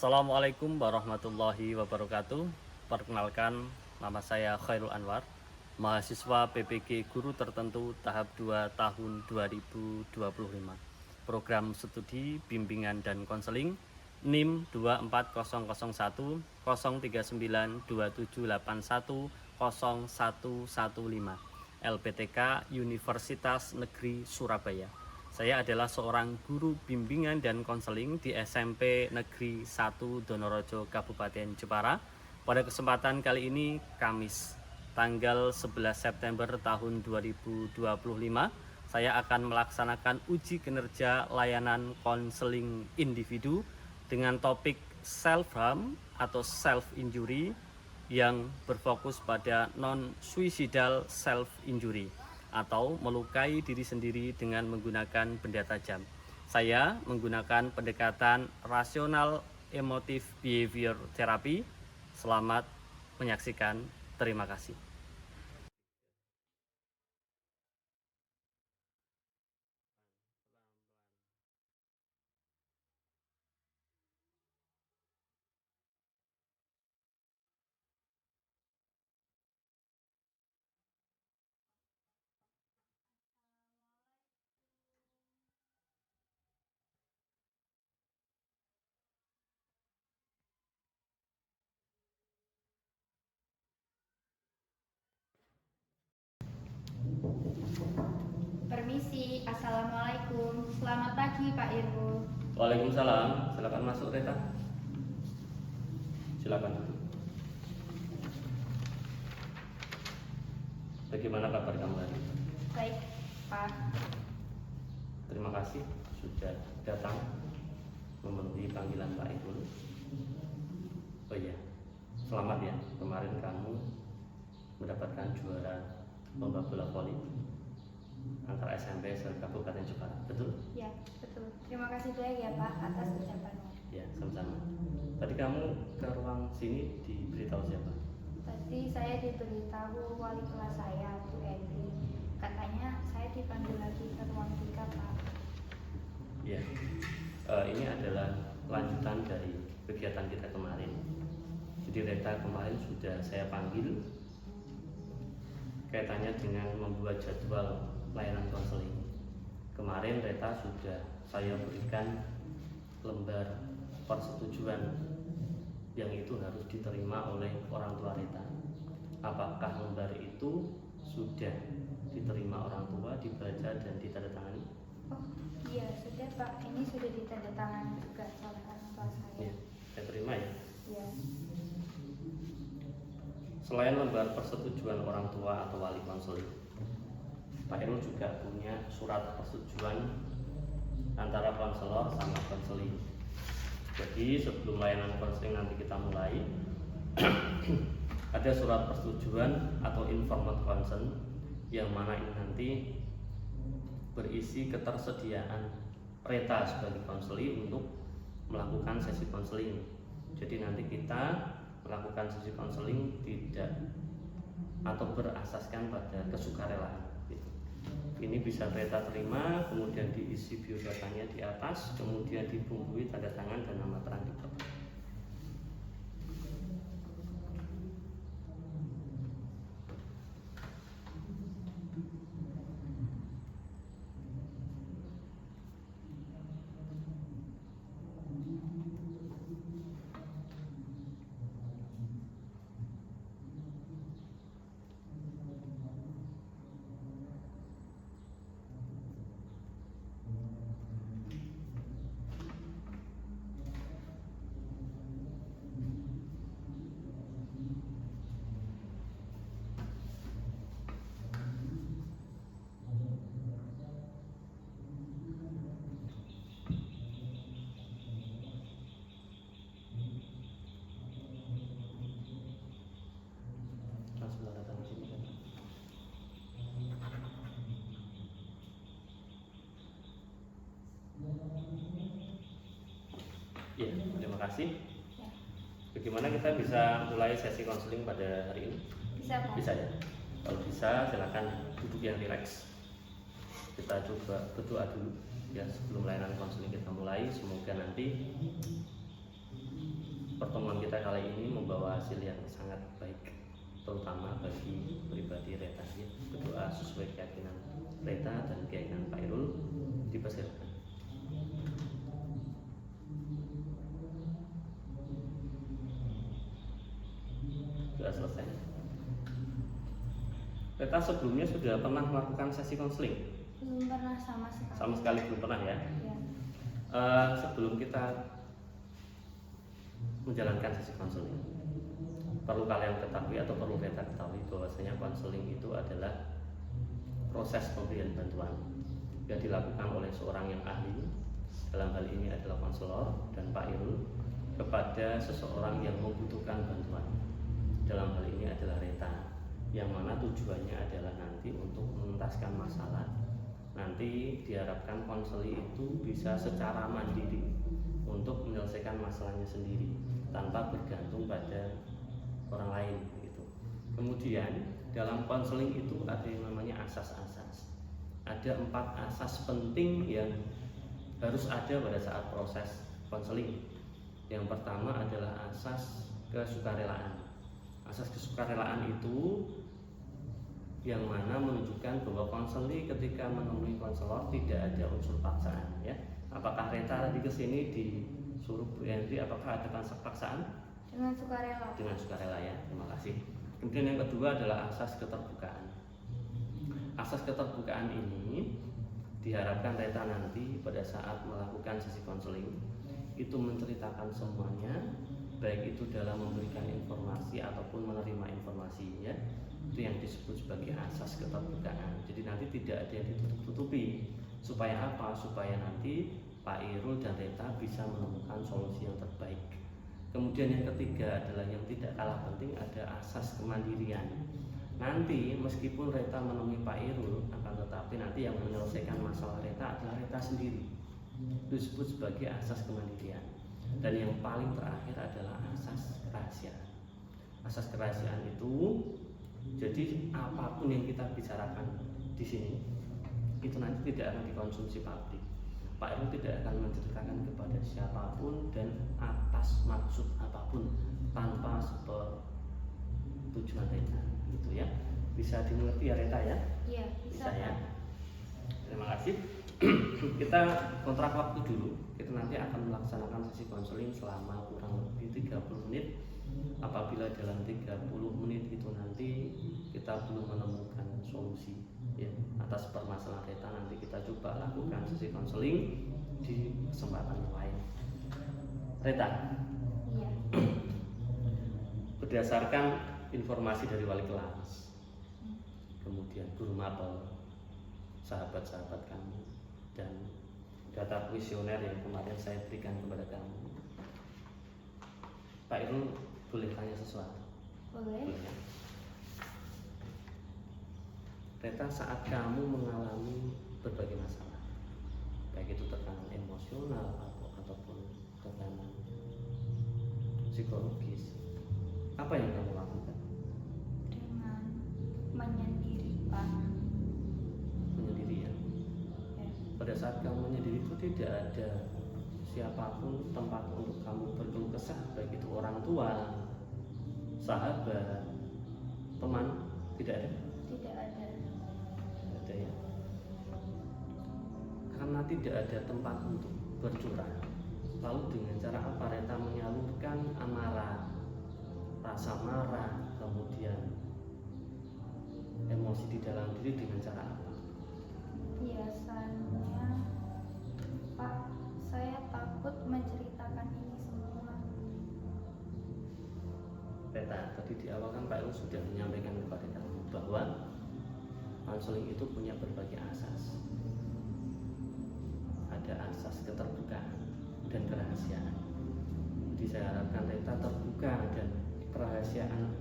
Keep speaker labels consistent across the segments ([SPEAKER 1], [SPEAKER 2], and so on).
[SPEAKER 1] Assalamualaikum warahmatullahi wabarakatuh. Perkenalkan, nama saya Khairul Anwar, mahasiswa PPG Guru Tertentu tahap 2 tahun 2025. Program studi bimbingan dan konseling NIM 24001 039 2781 0115 LPTK Universitas Negeri Surabaya. Saya adalah seorang guru bimbingan dan konseling di SMP Negeri 1 Donorejo, Kabupaten Jepara. Pada kesempatan kali ini, Kamis, tanggal 11 September tahun 2025, saya akan melaksanakan uji kinerja layanan konseling individu dengan topik self-harm atau self-injury yang berfokus pada non-suicidal self-injury atau melukai diri sendiri dengan menggunakan benda tajam. Saya menggunakan pendekatan rasional emotif behavior therapy. Selamat menyaksikan. Terima kasih.
[SPEAKER 2] Permisi, Assalamualaikum. Selamat pagi Pak Irul.
[SPEAKER 1] Waalaikumsalam. Silakan masuk, Reta. Silakan duduk. Bagaimana kabar kamu hari ini?
[SPEAKER 2] Baik, Pak.
[SPEAKER 1] Terima kasih sudah datang memenuhi panggilan Pak Irul. Oh iya, selamat ya, kemarin kamu mendapatkan juara lomba bola voli antara SMP se-Kabupaten Jepara, betul?
[SPEAKER 2] Ya, betul. Terima kasih banyak ya Pak atas ucapannya.
[SPEAKER 1] Ya, sama-sama. Tadi kamu ke ruang sini diberitahu siapa?
[SPEAKER 2] Tadi saya diberitahu wali kelas saya, Bu Endri. Katanya saya dipanggil lagi ke ruang 3, Pak.
[SPEAKER 1] Ya, ini adalah lanjutan dari kegiatan kita kemarin. Jadi Reta kemarin sudah saya panggil kaitannya dengan membuat jadwal layanan konseling. Kemarin Reta sudah saya berikan lembar persetujuan yang itu harus diterima oleh orang tua Reta. Apakah lembar itu sudah diterima orang tua, dibaca dan ditandatangani?
[SPEAKER 2] Oh, iya, sudah Pak. Ini sudah ditandatangani juga oleh orang tua saya.
[SPEAKER 1] Ya, saya terima ya.
[SPEAKER 2] Iya.
[SPEAKER 1] Selain lembar persetujuan orang tua atau wali konseling, Pak Irul juga punya surat persetujuan antara konselor sama konseling. Jadi sebelum layanan konseling nanti kita mulai, ada surat persetujuan atau informed consent yang mana ini nanti berisi ketersediaan Reta sebagai konseling untuk melakukan sesi konseling. Jadi nanti kita melakukan sesi konseling tidak atau berasaskan pada kesukarelaan. Ini bisa Reta terima, kemudian diisi biodatanya di atas, kemudian dibumbui tanda tangan dan nama terang di bawah. Ya, terima kasih. Bagaimana kita bisa mulai sesi konseling pada hari ini?
[SPEAKER 2] Bisa Pak?
[SPEAKER 1] Bisa ya. Kalau bisa silakan duduk yang rileks. Kita coba berdoa dulu ya sebelum layanan konseling kita mulai. Semoga nanti pertemuan kita kali ini membawa hasil yang sangat baik, terutama bagi pribadi Reta. Ya. Berdoa sesuai keyakinan Reta dan keyakinan Pak Irul, dipersilakan. Sudah selesai. Reta sebelumnya sudah pernah melakukan sesi konseling?
[SPEAKER 2] Belum pernah sama sekali.
[SPEAKER 1] Sama sekali belum pernah ya?
[SPEAKER 2] Ya.
[SPEAKER 1] Sebelum kita menjalankan sesi konseling, perlu kalian ketahui atau perlu Reta ketahui bahwasanya konseling itu adalah proses pemberian bantuan yang dilakukan oleh seorang yang ahli, dalam hal ini adalah konselor dan Pak Irul, kepada seseorang yang membutuhkan bantuan, dalam hal ini adalah Reta, yang mana tujuannya adalah nanti untuk menuntaskan masalah. Nanti diharapkan konseling itu bisa secara mandiri untuk menyelesaikan masalahnya sendiri tanpa bergantung pada orang lain gitu. Kemudian dalam konseling itu ada yang namanya asas-asas. Ada 4 asas penting yang harus ada pada saat proses konseling. Yang pertama adalah asas kesukarelaan. Asas kesukarelaan itu yang mana menunjukkan bahwa konseling ketika menemui konselor tidak ada unsur paksaan ya. Apakah Reta tadi kesini disuruh Bu Henry, apakah ada paksaan?
[SPEAKER 2] Dengan sukarela.
[SPEAKER 1] Dengan sukarela ya, terima kasih. Kemudian yang kedua adalah asas keterbukaan. Asas keterbukaan ini diharapkan Reta nanti pada saat melakukan sesi konseling itu menceritakan semuanya, baik itu dalam memberikan informasi ataupun menerima informasinya. Itu yang disebut sebagai asas keterbukaan. Jadi nanti tidak ada yang ditutup-tutupi. Supaya apa? Supaya nanti Pak Irul dan Reta bisa menemukan solusi yang terbaik. Kemudian yang ketiga adalah yang tidak kalah penting, ada asas kemandirian. Nanti meskipun Reta menemui Pak Irul, akan tetapi nanti yang menyelesaikan masalah Reta adalah Reta sendiri. Itu disebut sebagai asas kemandirian. Dan yang paling terakhir adalah asas kerahasiaan. Asas kerahasiaan itu, jadi apapun yang kita bicarakan di sini itu nanti tidak akan dikonsumsi publik. Pak Irul tidak akan menceritakan kepada siapapun dan atas maksud apapun tanpa tujuan Reta, gitu ya. Bisa dimengerti ya Reta ya?
[SPEAKER 2] Iya, bisa
[SPEAKER 1] ya. Terima kasih. Kita kontrak waktu dulu. Kita nanti akan melaksanakan sesi konseling selama kurang lebih 30 menit. Apabila dalam 30 menit itu nanti kita belum menemukan solusi ya, atas permasalahan Reta, nanti kita coba lakukan sesi konseling di kesempatan yang lain. Reta,
[SPEAKER 2] Iya.
[SPEAKER 1] berdasarkan informasi dari wali kelas, kemudian guru mapel, sahabat-sahabat kamu, dan data kuesioner yang kemarin saya berikan kepada kamu, Pak Irul boleh tanya sesuatu?
[SPEAKER 2] Boleh.
[SPEAKER 1] Boleh. Reta, saat kamu mengalami berbagai masalah, baik itu tekanan emosional ataupun tekanan psikologis, apa yang kamu lakukan?
[SPEAKER 2] Dengan menyendiri, Pak.
[SPEAKER 1] Penyendirian.
[SPEAKER 2] Ya.
[SPEAKER 1] Pada saat kamu menyendiri itu tidak ada siapapun tempat untuk kamu berkeluh kesah, baik itu orang tua, sahabat, teman, tidak ada.
[SPEAKER 2] Tidak ada.
[SPEAKER 1] Ada ya. Karena tidak ada tempat untuk bercurah, lalu dengan cara apa Reta menyalurkan amarah, rasa marah, kemudian emosi di dalam diri dengan cara apa?
[SPEAKER 2] Biasanya, Pak, saya takut menceritakan ini semua.
[SPEAKER 1] Reta, tadi di awal kan Pak Irul sudah menyampaikan kepada kamu bahwa konseling itu punya berbagai asas. Ada asas keterbukaan dan kerahasiaan. Jadi saya harapkan Reta terbuka dan kerahasiaan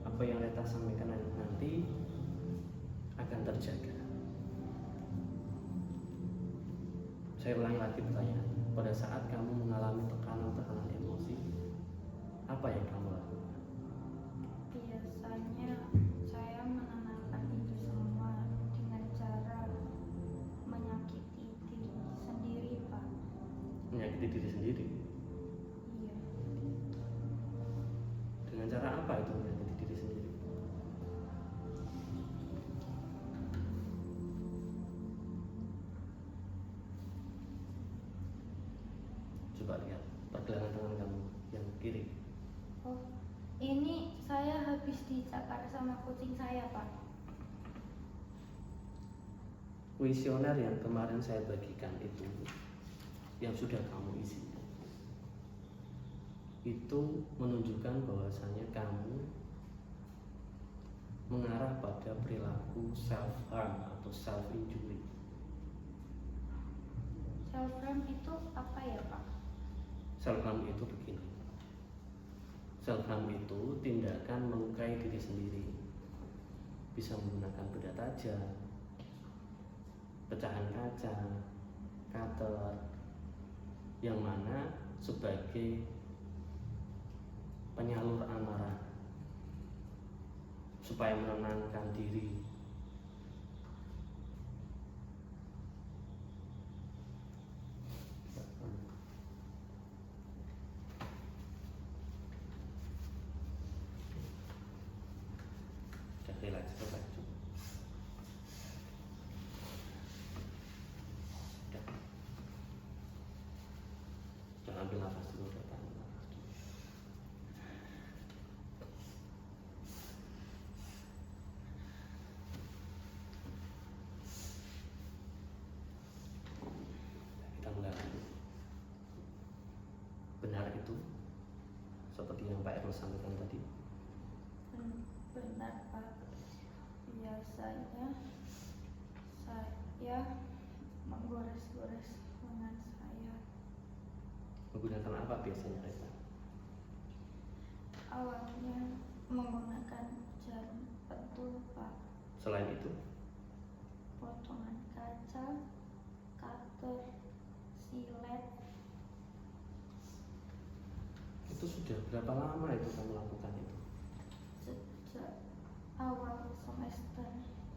[SPEAKER 1] apa yang Reta sampaikan nanti akan terjaga. Saya ulangi lagi pertanyaan. Pada saat kamu mengalami tekanan-tekanan emosi, apa yang kamu lakukan?
[SPEAKER 2] Biasanya saya menenangkan itu semua dengan cara menyakiti diri sendiri, Pak.
[SPEAKER 1] Menyakiti diri sendiri.
[SPEAKER 2] Iya.
[SPEAKER 1] Dengan cara apa itu menyakiti diri sendiri? Coba lihat pergelangan tangan kamu yang kiri.
[SPEAKER 2] Oh, ini saya habis dicakar sama kucing saya, Pak.
[SPEAKER 1] Kuesioner yang kemarin saya bagikan itu, yang sudah kamu isi, itu menunjukkan bahwasanya kamu mengarah pada perilaku self harm atau self injury.
[SPEAKER 2] Self harm itu apa ya, Pak?
[SPEAKER 1] Self harm itu begini. Self harm itu tindakan melukai diri sendiri. Bisa menggunakan benda tajam, pecahan kaca, cutter, yang mana sebagai penyalur amarah supaya menenangkan diri. Relax, relax. Jangan ambil nafas dulu, datang nafas dulu. Kita mulai lagi. Benar itu seperti yang Pak Erlo sampaikan tadi?
[SPEAKER 2] Benar, Pak. Biasanya saya menggores-gores lengan saya.
[SPEAKER 1] Menggunakan apa biasanya, Reza?
[SPEAKER 2] Awalnya menggunakan jarum pentul, Pak.
[SPEAKER 1] Selain itu,
[SPEAKER 2] Potongan kaca, cutter, silet.
[SPEAKER 1] itu sudah berapa lama itu kamu lakukan itu?
[SPEAKER 2] Sejak awal semester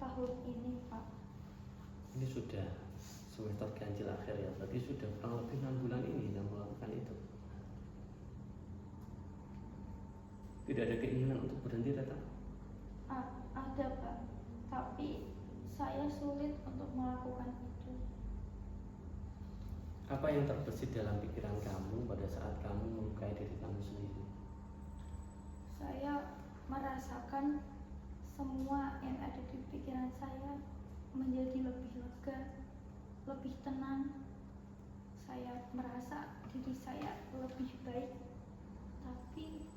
[SPEAKER 2] tahun ini, Pak.
[SPEAKER 1] Ini sudah semester ganjil akhir ya, berarti sudah kurang lebih 6 bulan ini kamu melakukan itu. Tidak ada keinginan untuk berhenti, Reza?
[SPEAKER 2] Ada, Pak. Tapi saya sulit untuk melakukan itu.
[SPEAKER 1] Apa yang terbesit dalam pikiran kamu pada saat kamu melukai diri kamu sendiri?
[SPEAKER 2] Saya merasakan semua yang ada di pikiran saya menjadi lebih lega, lebih tenang. Saya merasa diri saya lebih baik. Tapi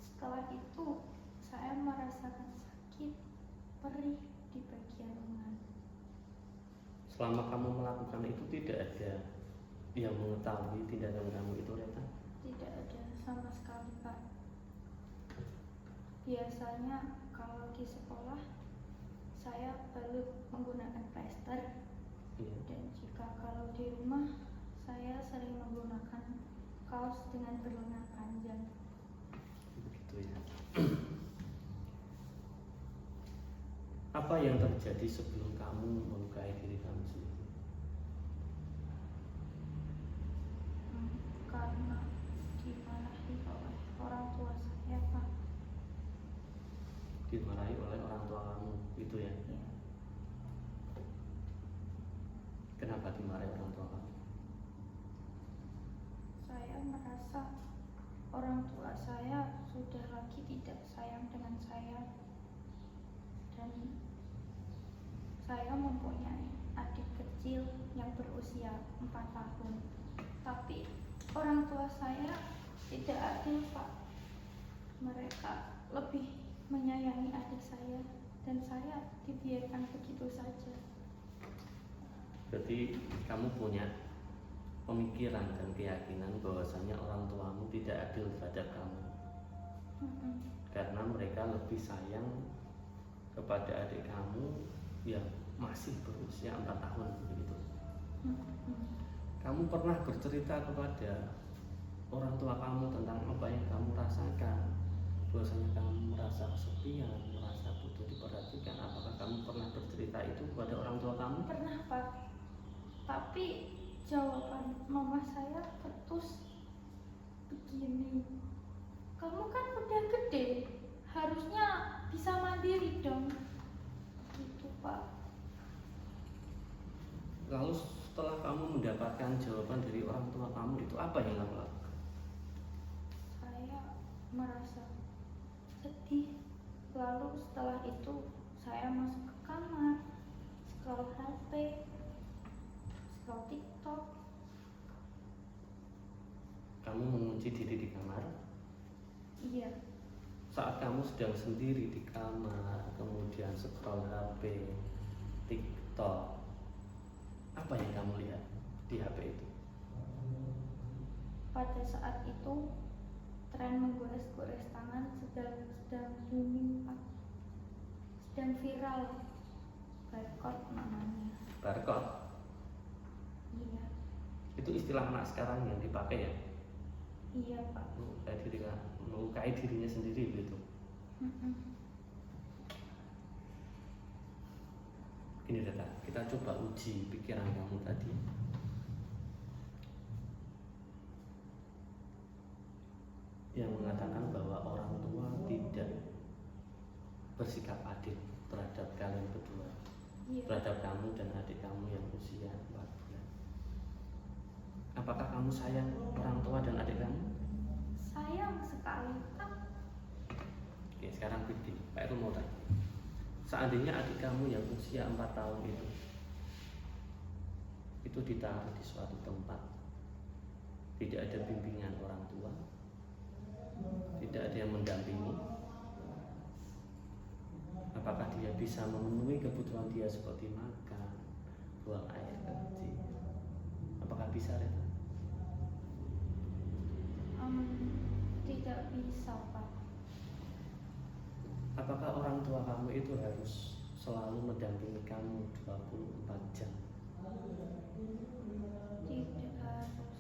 [SPEAKER 2] setelah itu saya merasakan sakit, perih di bagian lengan.
[SPEAKER 1] Selama kamu melakukan itu tidak ada yang mengetahui tindakan kamu itu, Reza?
[SPEAKER 2] Tidak ada sama sekali, Pak. Biasanya kalau di sekolah saya balut menggunakan plester.
[SPEAKER 1] Iya.
[SPEAKER 2] Dan jika kalau di rumah saya sering menggunakan kaos dengan berlengan panjang.
[SPEAKER 1] Begitu ya. Apa yang terjadi sebelum kamu melukai diri kamu sendiri?
[SPEAKER 2] Karena dimarahi oleh orang tua saya, Pak.
[SPEAKER 1] Dimarahi oleh orang tua kamu, itu ya?
[SPEAKER 2] Ya,
[SPEAKER 1] Kenapa dimarahi orang tua kamu?
[SPEAKER 2] saya merasa orang tua saya sudah lagi tidak sayang dengan saya. Dan saya mempunyai adik kecil yang berusia 4 tahun. Tapi orang tua saya tidak adil, Pak. Mereka lebih menyayangi adik saya dan saya dibiarkan begitu saja.
[SPEAKER 1] Berarti kamu punya pemikiran dan keyakinan bahwasanya orang tuamu tidak adil terhadap kamu, karena mereka lebih sayang kepada adik kamu yang masih berusia 4 tahun begitu. Kamu pernah bercerita kepada orang tua kamu tentang apa yang kamu rasakan, bahwasanya kamu merasa kesepian, merasa butuh diperhatikan? Apakah kamu pernah bercerita itu kepada orang tua kamu?
[SPEAKER 2] Pernah, Pak. Tapi jawaban mama saya ketus begini. Kamu kan udah gede,
[SPEAKER 1] Apa yang kamu lakukan?
[SPEAKER 2] Saya merasa sedih. Lalu setelah itu saya masuk ke kamar, scroll HP, scroll TikTok.
[SPEAKER 1] Kamu mengunci diri di kamar.
[SPEAKER 2] Iya,
[SPEAKER 1] Saat kamu sedang sendiri di kamar, kemudian scroll HP, TikTok, apa yang kamu lihat di HP itu?
[SPEAKER 2] pada saat itu tren menggores-gores tangan sedang booming, Pak. Sedang viral. Barcode namanya.
[SPEAKER 1] Barcode,
[SPEAKER 2] Iya,
[SPEAKER 1] itu istilah anak sekarang yang dipakai ya?
[SPEAKER 2] iya Pak.
[SPEAKER 1] Melukai dirinya sendiri begitu.
[SPEAKER 2] Mm-mm.
[SPEAKER 1] Gini Reta, kita coba uji pikiran kamu tadi. Yang mengatakan bahwa orang tua tidak bersikap adil terhadap kalian berdua,
[SPEAKER 2] Iya.
[SPEAKER 1] terhadap kamu dan adik kamu yang usia 4 bulan. Apakah kamu sayang orang tua dan adik kamu?
[SPEAKER 2] Sayang sekali, Pak.
[SPEAKER 1] Oke, sekarang begini, Pak Itu mau tanya. Seandainya adik kamu yang usia 4 tahun itu ditaruh di suatu tempat, tidak ada bimbingan orang tua, tidak ada yang mendampingi, apakah dia bisa memenuhi kebutuhan dia seperti makan, buang air kecil? Apakah bisa, Reta?
[SPEAKER 2] Tidak bisa, Pak.
[SPEAKER 1] Apakah orang tua kamu itu harus selalu mendampingi kamu 24 jam?
[SPEAKER 2] Tidak harus,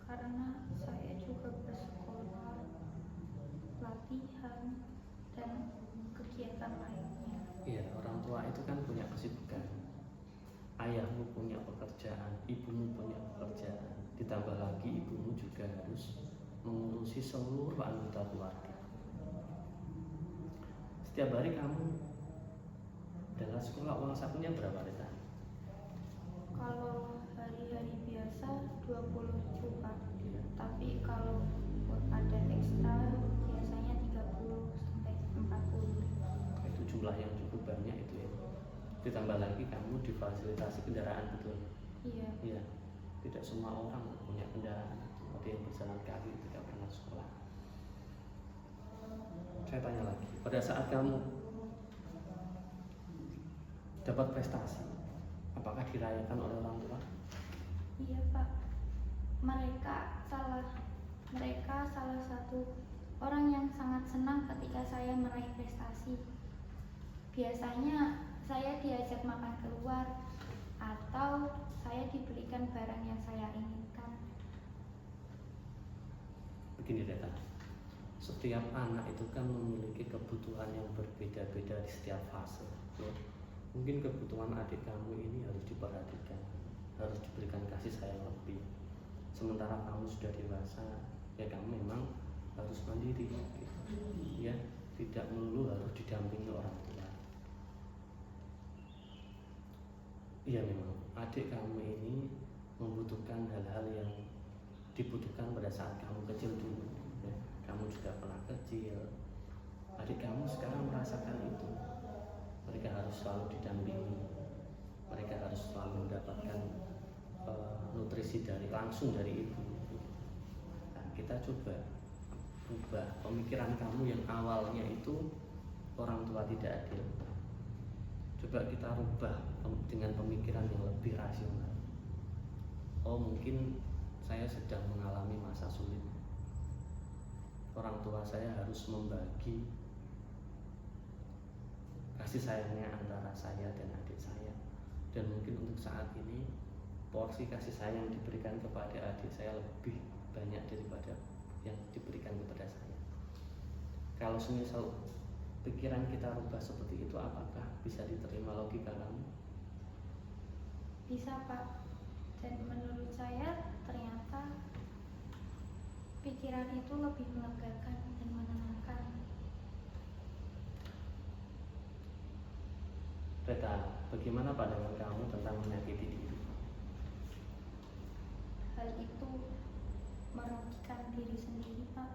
[SPEAKER 2] karena saya juga bersekolah, latihan, dan kegiatan lainnya.
[SPEAKER 1] Iya, orang tua itu kan punya kesibukan. Ayahmu punya pekerjaan, ibumu punya pekerjaan, ditambah lagi ibumu juga harus mengurusi seluruh anggota keluarga. Setiap hari kamu dalam sekolah uang sakunya berapa, Rita?
[SPEAKER 2] Kalau hari-hari biasa 20 juta,
[SPEAKER 1] Iya.
[SPEAKER 2] tapi kalau ada ekstra biasanya 30 sampai 40.
[SPEAKER 1] Itu jumlah yang cukup banyak itu ya. Ditambah lagi kamu difasilitasi kendaraan, betul?
[SPEAKER 2] Iya.
[SPEAKER 1] Iya. Tidak semua orang punya kendaraan. Ada yang berjalan kaki tidak pernah sekolah. Saya tanya lagi, pada saat kamu dapat prestasi, apakah dirayakan oleh orang tua?
[SPEAKER 2] Iya Pak, mereka salah satu orang yang sangat senang ketika saya meraih prestasi. Biasanya saya diajak makan keluar atau saya dibelikan barang yang saya inginkan.
[SPEAKER 1] Begini Reta, setiap anak itu kan memiliki kebutuhan yang berbeda-beda di setiap fase ya. Mungkin kebutuhan adik kamu ini harus diperhatikan, harus diberikan kasih sayang lebih. Sementara kamu sudah dewasa, ya kamu memang harus mandiri gitu. Ya, tidak melulu harus didampingi orang tua. Iya memang, adik kamu ini membutuhkan hal-hal yang dibutuhkan pada saat kamu kecil dulu ya. Kamu juga pernah kecil, adik kamu sekarang merasakan itu. Mereka harus selalu didampingi, mereka harus selalu mendapatkan nutrisi langsung dari ibu. Nah, kita coba ubah pemikiran kamu yang awalnya itu orang tua tidak adil. Coba kita rubah dengan pemikiran yang lebih rasional. Oh, mungkin saya sedang mengalami masa sulit. Orang tua saya harus membagi kasih sayangnya antara saya dan adik saya. Dan mungkin untuk saat ini porsi kasih sayang yang diberikan kepada adik saya lebih banyak daripada yang diberikan kepada saya. Kalau semisal pikiran kita rubah seperti itu, apakah bisa diterima logika kamu?
[SPEAKER 2] Bisa Pak, dan menurut saya ternyata pikiran itu lebih melegakan dan menenangkan.
[SPEAKER 1] Reta, bagaimana pandangan kamu tentang menyakiti diri?
[SPEAKER 2] Hal itu merugikan diri sendiri, Pak.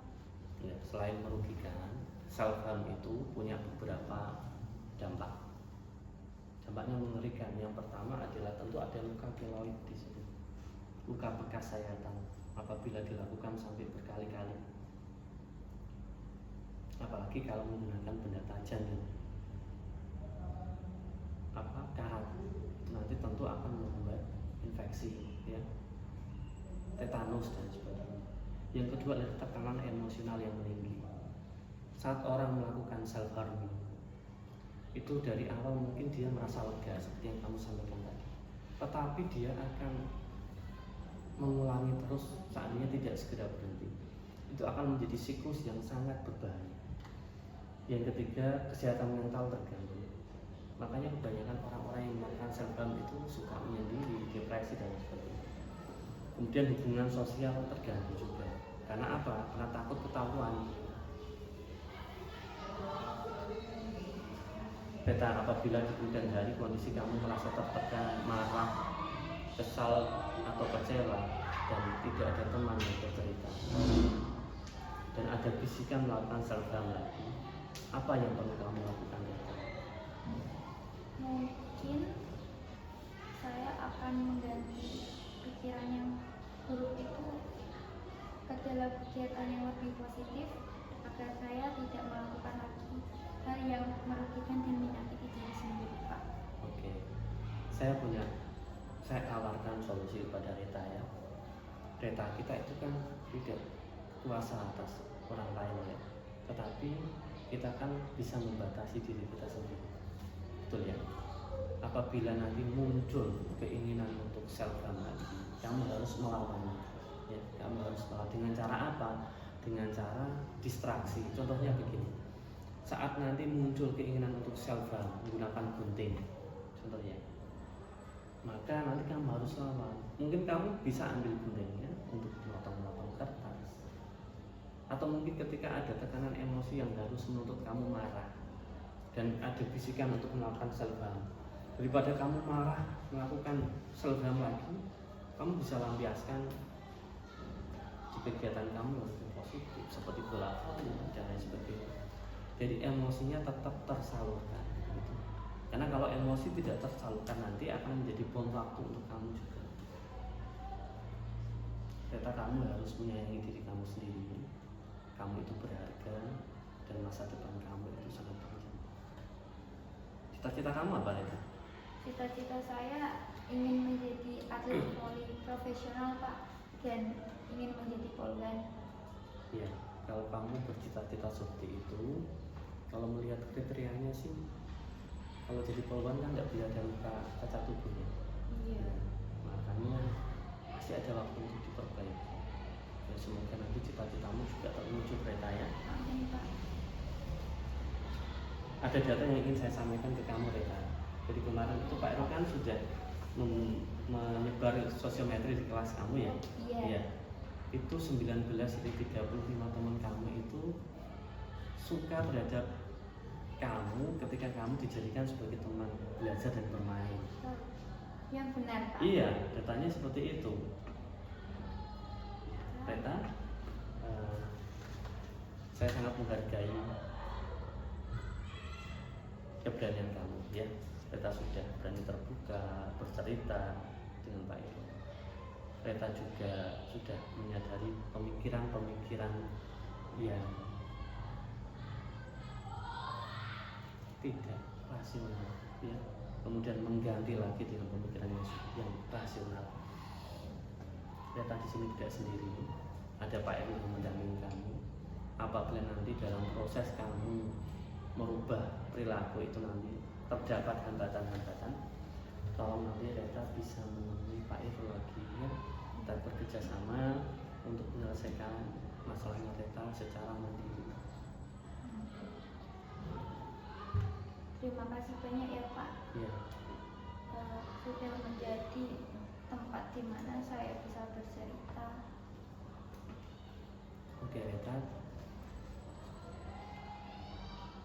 [SPEAKER 1] Ya, selain merugikan, self harm itu punya beberapa dampak. Dampaknya mengerikan. Yang pertama adalah tentu ada luka keloid di sini, luka bekas sayatan apabila dilakukan sampai berkali-kali. Apalagi kalau menggunakan benda tajam dan karat, nanti tentu akan membuat infeksi, ya, tetanus dan sebagainya. Yang kedua adalah tekanan emosional yang meninggi. Saat orang melakukan self harm itu dari awal mungkin dia merasa lega seperti yang kamu sampaikan tadi, tetapi dia akan mengulangi terus seandainya tidak segera berhenti. Itu akan menjadi siklus yang sangat berbahaya. Yang ketiga, kesehatan mental terganggu. Makanya kebanyakan orang-orang yang melakukan self harm itu suka menyendiri, depresi dan sebagainya. Kemudian hubungan sosial terganggu juga. Karena apa? Karena takut ketahuan. Beta, apabila di kemudian hari kondisi kamu merasa tertekan, marah, kesal atau kecewa dan tidak ada teman yang bercerita, dan ada bisikan melakukan self harm lagi, apa yang perlu kamu lakukan?
[SPEAKER 2] Mungkin saya akan mengganti pikiran yang buruk itu ke dalam kegiatan yang lebih positif agar saya tidak melakukan lagi hal yang merugikan dan menyakiti diri sendiri, Pak.
[SPEAKER 1] Oke, saya tawarkan solusi kepada Reta, ya. Reta, kita itu kan tidak kuasa atas orang lain, ya, tetapi kita kan bisa membatasi diri kita sendiri, betul ya? Apabila nanti muncul keinginan untuk self harm lagi, kamu harus melawannya, ya. Kamu harus melawan dengan cara apa? Dengan cara distraksi. Contohnya begini, saat nanti muncul keinginan untuk self harm menggunakan gunting, contohnya, maka nanti kamu harus lawan. Mungkin kamu bisa ambil guntingnya untuk memotong-motong kertas, atau mungkin ketika ada tekanan emosi yang harus menuntut kamu marah dan ada bisikan untuk melakukan self harm, daripada kamu marah melakukan self harm lagi, kamu bisa lampiaskan di kegiatan kamu yang lebih positif seperti bola voli dan lain sebagainya. Jadi emosinya tetap tersalurkan, gitu. Karena kalau emosi tidak tersalurkan nanti akan menjadi bom waktu untuk kamu juga. Ternyata kamu harus menyayangi diri kamu sendiri. Kamu itu berharga dan masa depan kamu itu sangat panjang. Cita-cita kamu apa, Reta?
[SPEAKER 2] Cita-cita saya ingin menjadi atlet voli profesional, Pak, dan ingin menjadi polwan.
[SPEAKER 1] Ya, kalau kamu bercita-cita seperti itu, kalau melihat kriterianya sih, kalau jadi polwan kan nggak boleh ada luka cacat tubuhnya.
[SPEAKER 2] Iya.
[SPEAKER 1] Ya, makanya masih ada waktu untuk diperbaiki. Ya, semoga nanti cita-citamu juga terwujud, Reta, ya.
[SPEAKER 2] Amin, Pak.
[SPEAKER 1] Ada data yang ingin saya sampaikan ke kamu, Reta. Jadi kemarin itu Pak Ero kan sudah menyebar sosiometri di kelas kamu, ya.
[SPEAKER 2] Iya.
[SPEAKER 1] Ya. Itu 19 dari 35 teman kamu itu suka terhadap kamu ketika kamu dijadikan sebagai teman belajar dan bermain.
[SPEAKER 2] Yang benar, Pak.
[SPEAKER 1] Iya, datanya seperti itu. Reta, saya sangat menghargai keberanian kamu, ya. Reta sudah berani terbuka, bercerita dengan Pak Ero. Reta juga sudah menyadari pemikiran-pemikiran yang tidak rasional, ya. Kemudian mengganti lagi dengan pemikiran yang rasional. Reta di sini tidak sendiri. Ada Pak Ero yang mendampingi kamu. Apabila nanti dalam proses kamu merubah perilaku itu nanti terdapat hambatan-hambatan, tolong nanti Reta bisa menemui Pak Ero lagi, ya. Kita bekerja sama untuk menyelesaikan masalahnya Reta secara mandiri.
[SPEAKER 2] Terima kasih banyak ya, Pak.
[SPEAKER 1] Ya.
[SPEAKER 2] Sudah menjadi tempat di mana saya bisa bercerita.
[SPEAKER 1] Oke, Reta.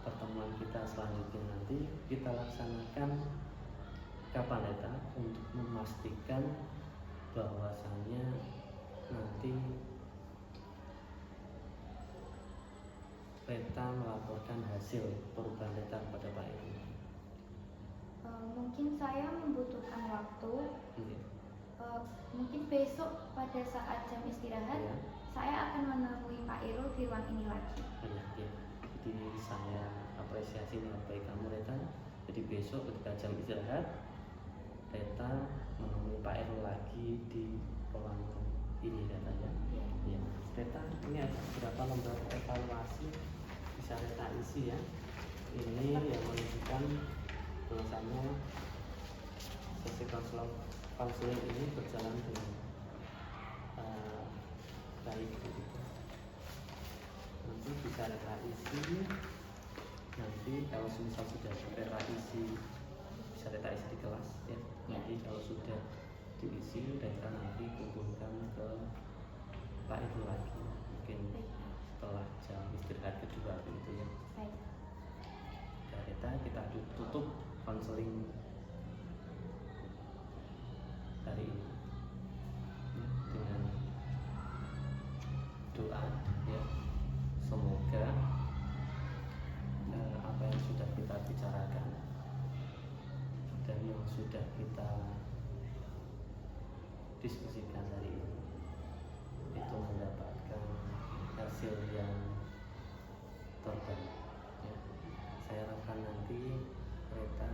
[SPEAKER 1] Pertemuan kita selanjutnya nanti kita laksanakan kapan, Reta, untuk memastikan bahwasannya nanti Reta melaporkan hasil perubahan Reta kepada Pak Irul?
[SPEAKER 2] Mungkin saya membutuhkan waktu.
[SPEAKER 1] Iya.
[SPEAKER 2] Mungkin besok pada saat jam istirahat
[SPEAKER 1] Iya.
[SPEAKER 2] saya akan menemui Pak Irul di ruang ini lagi.
[SPEAKER 1] Iya, iya. Jadi saya apresiasi niat baik kamu Reta. Jadi besok ketika jam istirahat Reta menemui Pak Irul lagi di ruangan ini Reta ya.
[SPEAKER 2] Iya.
[SPEAKER 1] Iya. Reta, ini ada beberapa lembar evaluasi bisa Reta isi ya. Ini yang menunjukkan bahwasanya sesi konseling ini berjalan dengan baik gitu. Nanti bisa Reta isi. Nanti kalau misal sudah Reta isi bisa Reta isi di kelas ya. Nanti kalau sudah diisi Reta nanti kumpulkan ke Pak Irul lagi mungkin setelah jam istirahat kedua begitu ya.
[SPEAKER 2] Baik.
[SPEAKER 1] Dan Reta kita tutup konseling hari ini ya, dengan doa ya, semoga apa yang sudah kita bicarakan dan yang sudah kita diskusikan hari ini itu mendapatkan hasil yang terbaik ya. Saya harapkan nanti Reta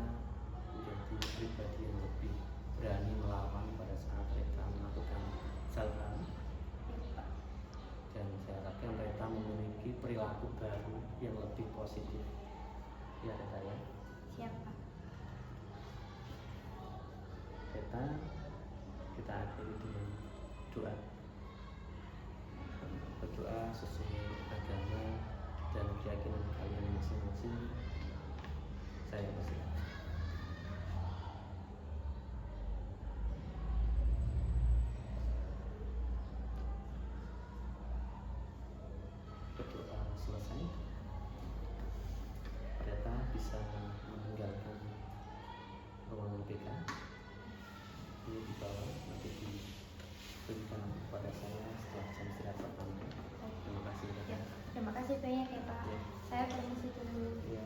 [SPEAKER 1] menjadi pribadi yang lebih berani melawan pada saat Reta melakukan kesalahan, dan saya harapkan Reta memiliki perilaku baru yang lebih positif ya Reta ya.
[SPEAKER 2] Siap, Pak.
[SPEAKER 1] Reta, kita akhiri dengan doa. Berdoa sesuai agama dan keyakinan kalian masing-masing. Saya berdoa. Berdoa selesai, Reta bisa meninggalkan ruangan BK. Ini di bawah nanti diberikan kepada saya setelah jam istirahat pertama. Terima kasih Reta.
[SPEAKER 2] Ya, terima kasih banyak ya Pak.
[SPEAKER 1] Ya.
[SPEAKER 2] Saya permisi dulu.
[SPEAKER 1] Ya.